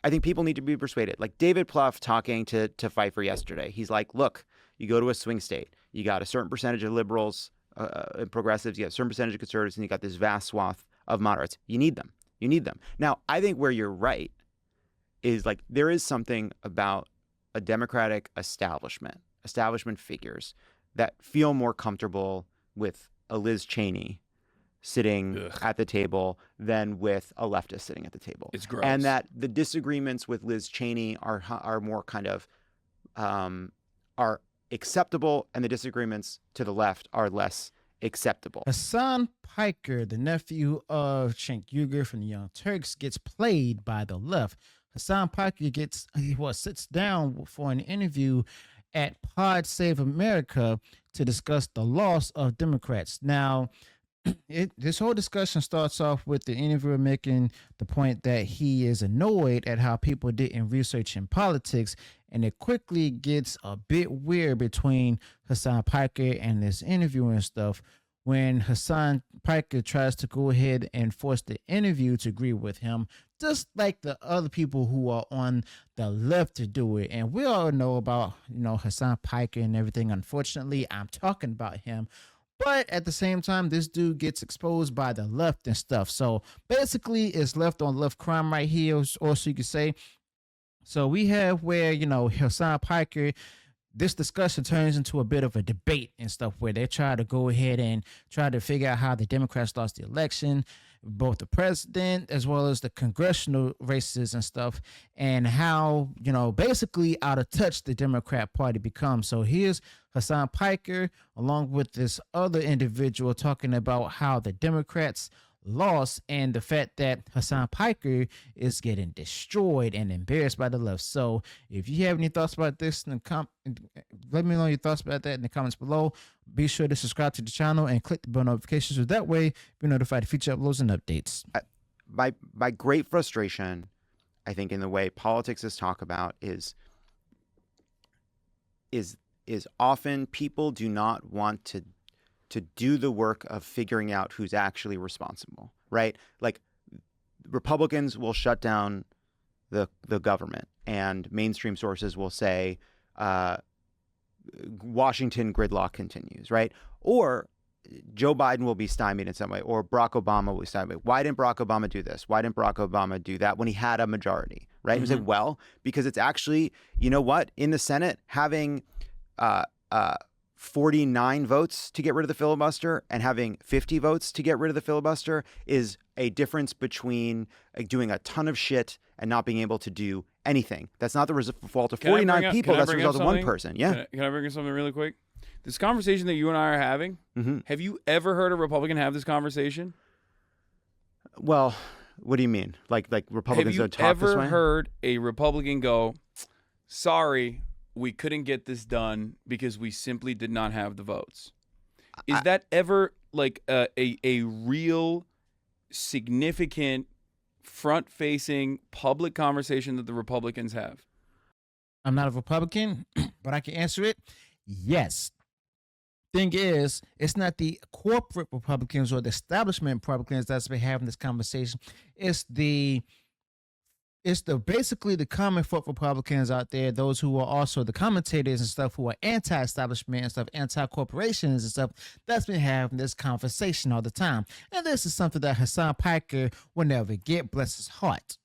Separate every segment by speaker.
Speaker 1: I think people need to be persuaded. Like David Plouffe talking to Pfeiffer yesterday. He's like, look, you go to a swing state, you got a certain percentage of liberals and progressives, you got a certain percentage of conservatives, and you got this vast swath of moderates. You need them. You need them. Now, I think where you're right is like there is something about a Democratic establishment figures that feel more comfortable with a Liz Cheney sitting at the table than with a leftist sitting at the table.
Speaker 2: It's gross.
Speaker 1: And that the disagreements with Liz Cheney are more kind of are acceptable, and the disagreements to the left are less acceptable.
Speaker 3: Hasan Piker, the nephew of Cenk Uygur from the Young Turks, gets played by the left. Hasan Piker sits down for an interview at Pod Save America to discuss the loss of Democrats. Now, this whole discussion starts off with the interviewer making the point that he is annoyed at how people didn't research in politics, and it quickly gets a bit weird between Hasan Piker and this interviewer and stuff when Hasan Piker tries to go ahead and force the interview to agree with him, just like the other people who are on the left to do it. And we all know about, Hasan Piker and everything. Unfortunately, I'm talking about him. But at the same time, this dude gets exposed by the left and stuff. So basically, it's left on left crime right here, or so you could say. So we have where, Hasan Piker, this discussion turns into a bit of a debate and stuff where they try to go ahead and try to figure out how the Democrats lost the election, both the president as well as the congressional races and stuff, and how, basically out of touch the Democrat Party becomes. So here's Hasan Piker along with this other individual talking about how the Democrats lost and the fact that Hasan Piker is getting destroyed and embarrassed by the left. So if you have any thoughts about this, let me know your thoughts about that in the comments below. Be sure to subscribe to the channel and click the bell notifications so that way you're notified of future uploads and updates.
Speaker 1: My great frustration, I think, in the way politics is talked about is often people do not want to do the work of figuring out who's actually responsible, right? Like Republicans will shut down the government, and mainstream sources will say Washington gridlock continues, right? Or Joe Biden will be stymied in some way, or Barack Obama will be stymied. Why didn't Barack Obama do this? Why didn't Barack Obama do that when he had a majority, right? And we said, well, because it's actually, you know what? In the Senate, having 49 votes to get rid of the filibuster and having 50 votes to get rid of the filibuster is a difference between doing a ton of shit and not being able to do anything. That's not the fault of 49 people. That's the result of one person. Yeah.
Speaker 2: Can I bring up something really quick? This conversation that you and I are having, have you ever heard a Republican have this conversation?
Speaker 1: Well, what do you mean? Like Republicans don't talk this way?
Speaker 2: Have you ever heard a Republican go, sorry, we couldn't get this done because we simply did not have the votes? Is that ever like a real significant front-facing public conversation that the Republicans have?
Speaker 3: I'm not a Republican, but I can answer it. Yes. Thing is, it's not the corporate Republicans or the establishment Republicans that's been having this conversation. It's basically the common folk Republicans out there, those who are also the commentators and stuff who are anti-establishment and stuff, anti-corporations and stuff, that's been having this conversation all the time. And this is something that Hasan Piker will never get, bless his heart.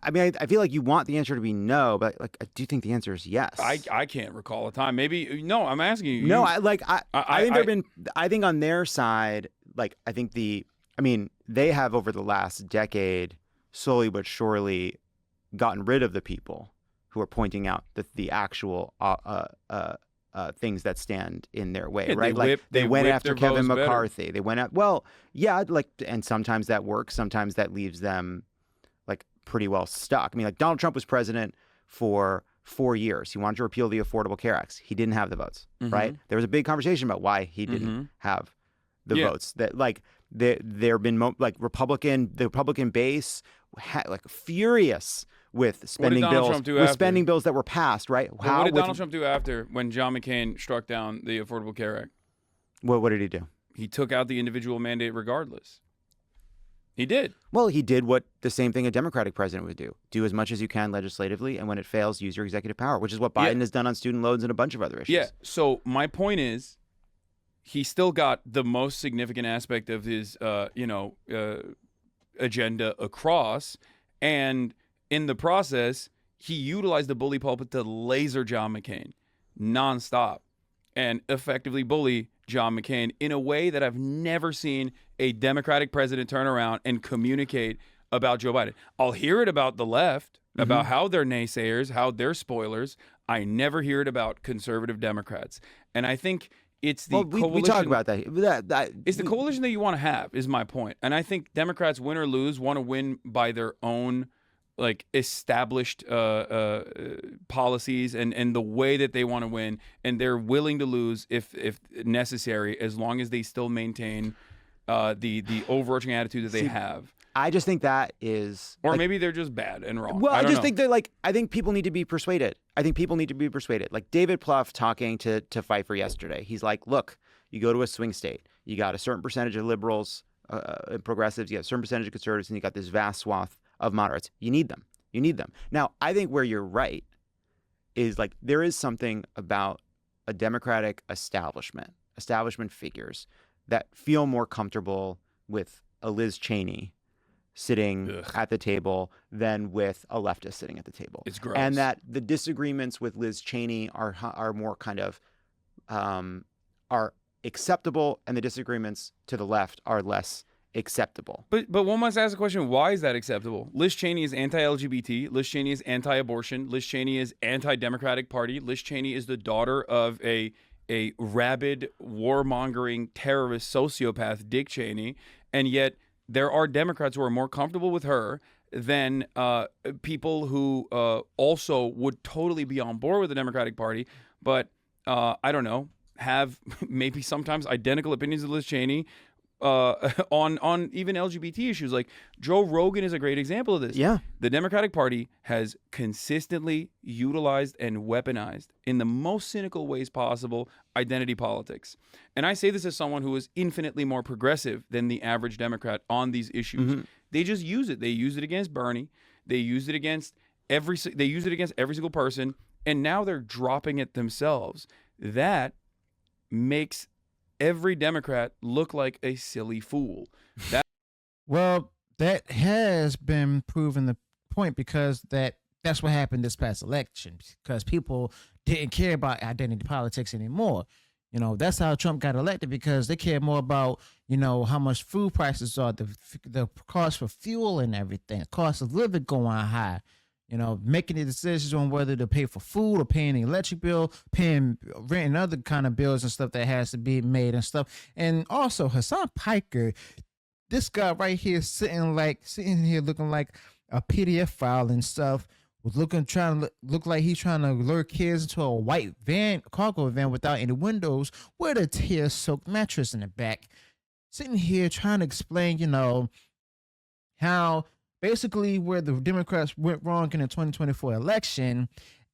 Speaker 1: I mean, I feel like you want the answer to be no, but like I do think the answer is yes.
Speaker 2: I can't recall a time. Maybe no. I'm asking you.
Speaker 1: No, I think on their side, like I think they have over the last decade slowly but surely gotten rid of the people who are pointing out the actual things that stand in their way, right? They went after Kevin McCarthy. They went out. Well, yeah, and sometimes that works. Sometimes that leaves them like pretty well stuck. I mean, like Donald Trump was president for 4 years. He wanted to repeal the Affordable Care Act. He didn't have the votes, right? There was a big conversation about why he didn't have the votes. That there have been the Republican base like furious with spending bills that were passed, right?
Speaker 2: What did Donald Trump do after when John McCain struck down the Affordable Care Act?
Speaker 1: What did he do?
Speaker 2: He took out the individual mandate regardless. He did.
Speaker 1: Well, he did what the same thing a Democratic president would do. Do as much as you can legislatively, and when it fails, use your executive power, which is what Biden has done on student loans and a bunch of other issues.
Speaker 2: Yeah. So my point is, he still got the most significant aspect of his, agenda across, and in the process, he utilized the bully pulpit to laser John McCain nonstop and effectively bully John McCain in a way that I've never seen a Democratic president turn around and communicate about Joe Biden. I'll hear it about the left, about how they're naysayers, how they're spoilers. I never hear it about conservative Democrats. And I think it's the coalition.
Speaker 1: We talk about that.
Speaker 2: It's the coalition that you want to have, is my point. And I think Democrats, win or lose, want to win by their own established policies and the way that they want to win, and they're willing to lose if necessary, as long as they still maintain the overarching attitude that they have.
Speaker 1: I just think that is,
Speaker 2: or maybe they're just bad and wrong.
Speaker 1: Well, I just think that I think people need to be persuaded. I think people need to be persuaded. Like David Plouffe talking to Pfeiffer yesterday, he's like, look, you go to a swing state, you got a certain percentage of liberals and progressives, you got a certain percentage of conservatives, and you got this vast swath of moderates. You need them. Now, I think where you're right is there is something about a Democratic establishment figures that feel more comfortable with a Liz Cheney sitting at the table than with a leftist sitting at the table.
Speaker 2: It's gross.
Speaker 1: And that the disagreements with Liz Cheney are more kind of are acceptable, and the disagreements to the left are less acceptable.
Speaker 2: But one must ask the question, why is that acceptable? Liz Cheney is anti-LGBT. Liz Cheney is anti-abortion. Liz Cheney is anti-Democratic Party. Liz Cheney is the daughter of a rabid, warmongering, terrorist sociopath, Dick Cheney. And yet there are Democrats who are more comfortable with her than people who also would totally be on board with the Democratic Party, but I don't know, have maybe sometimes identical opinions of Liz Cheney on even LGBT issues. Like Joe Rogan is a great example of this.
Speaker 1: Yeah.
Speaker 2: The Democratic Party has consistently utilized and weaponized, in the most cynical ways possible, identity politics. And I say this as someone who is infinitely more progressive than the average Democrat on these issues. They just use it. They use it against Bernie. They use it against every single person, and now they're dropping it themselves. That makes every Democrat look like a silly fool.
Speaker 3: Well, that has been proven the point, because that's what happened this past election, because people didn't care about identity politics anymore. That's how Trump got elected, because they care more about, how much food prices are, the cost for fuel and everything, cost of living going high. Making the decisions on whether to pay for food or paying the electric bill, paying rent and other kind of bills and stuff that has to be made and stuff. And also Hasan Piker, this guy right here sitting here looking like a PDF file and stuff, was trying to look like he's trying to lure kids into a white cargo van without any windows, with a tear-soaked mattress in the back, sitting here trying to explain, how basically where the Democrats went wrong in the 2024 election.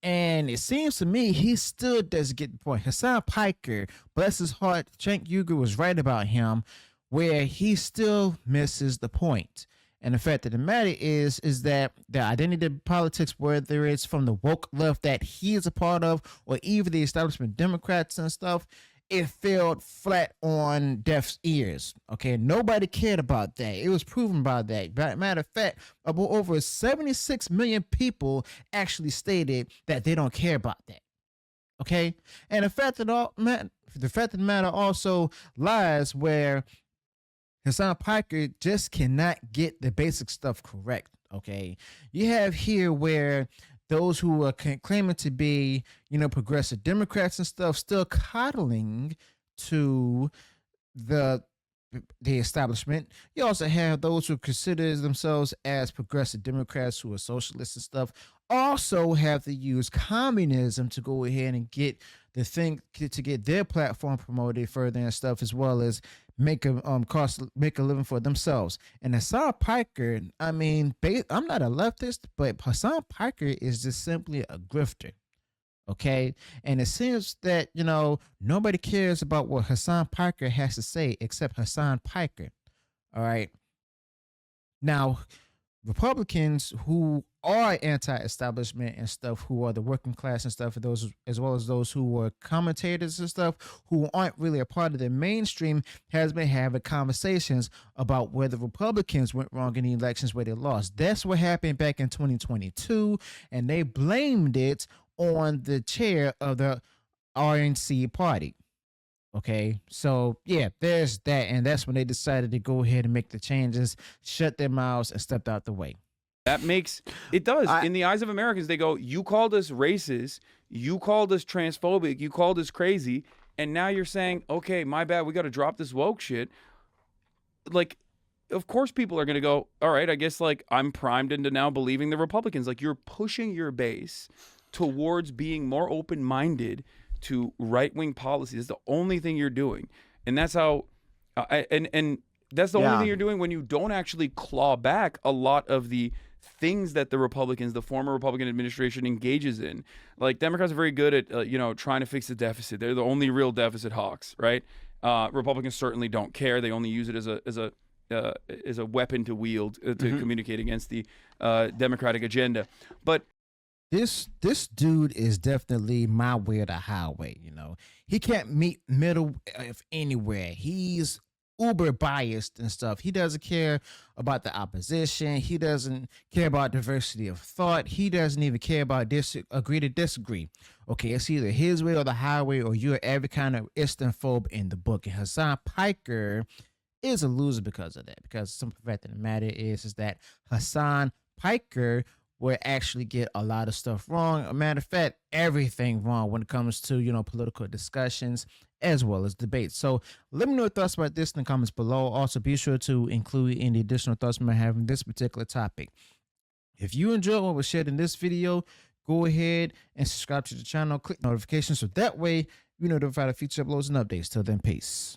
Speaker 3: And it seems to me he still doesn't get the point. Hasan Piker, bless his heart, Cenk Uygur was right about him, where he still misses the point. And the fact of the matter is that the identity politics, whether it's from the woke left that he is a part of, or even the establishment Democrats and stuff, it fell flat on deaf ears. Okay, nobody cared about that. It was proven by that. Matter of fact, about over 76 million people actually stated that they don't care about that. Okay, and the fact of the matter also lies where Hasan Piker just cannot get the basic stuff correct. Okay, you have here where those who are claiming to be, progressive Democrats and stuff, still coddling to the establishment. You also have those who consider themselves as progressive Democrats, who are socialists and stuff, also have to use communism to go ahead and get their platform promoted further and stuff, as well as make a living for themselves. And Hasan Piker, I'm not a leftist, but Hasan Piker is just simply a grifter. Okay, and it seems that nobody cares about what Hasan Piker has to say except Hasan Piker. All right, Now, Republicans who are anti-establishment and stuff, who are the working class and stuff, those as well as those who are commentators and stuff, who aren't really a part of the mainstream, has been having conversations about where the Republicans went wrong in the elections where they lost. That's what happened back in 2022, and they blamed it on the chair of the RNC party. Okay, so yeah, there's that, and that's when they decided to go ahead and make the changes, shut their mouths, and stepped out the way.
Speaker 2: That makes it does. In the eyes of Americans, they go, you called us racist, you called us transphobic, you called us crazy, and now you're saying, okay, my bad, we got to drop this woke shit. Like, of course people are going to go, all right, I guess like I'm primed into now believing the Republicans. Like, you're pushing your base towards being more open-minded to right-wing policies. It's the only thing you're doing. And that's how and that's the only thing you're doing when you don't actually claw back a lot of the things that the Republicans, the former Republican administration, engages in. Like, Democrats are very good at trying to fix the deficit. They're the only real deficit hawks, right? Republicans certainly don't care. They only use it as a weapon to wield to communicate against the Democratic agenda. But
Speaker 3: this dude is definitely my way or the highway. He can't meet middle of anywhere. He's uber biased and stuff. He doesn't care about the opposition. He doesn't care about diversity of thought. He doesn't even care about agree to disagree. Okay, it's either his way or the highway, or you're every kind of Islamophobe in the book. And Hasan Piker is a loser because of that. Because the simple fact of the matter is that Hasan Piker will actually get a lot of stuff wrong. A matter of fact, everything wrong when it comes to, political discussions as well as debates. So let me know your thoughts about this in the comments below. Also, be sure to include any additional thoughts you might have on this particular topic. If you enjoyed what was shared in this video, go ahead and subscribe to the channel, click notifications, so that way you know notified of future uploads and updates. Till then, peace.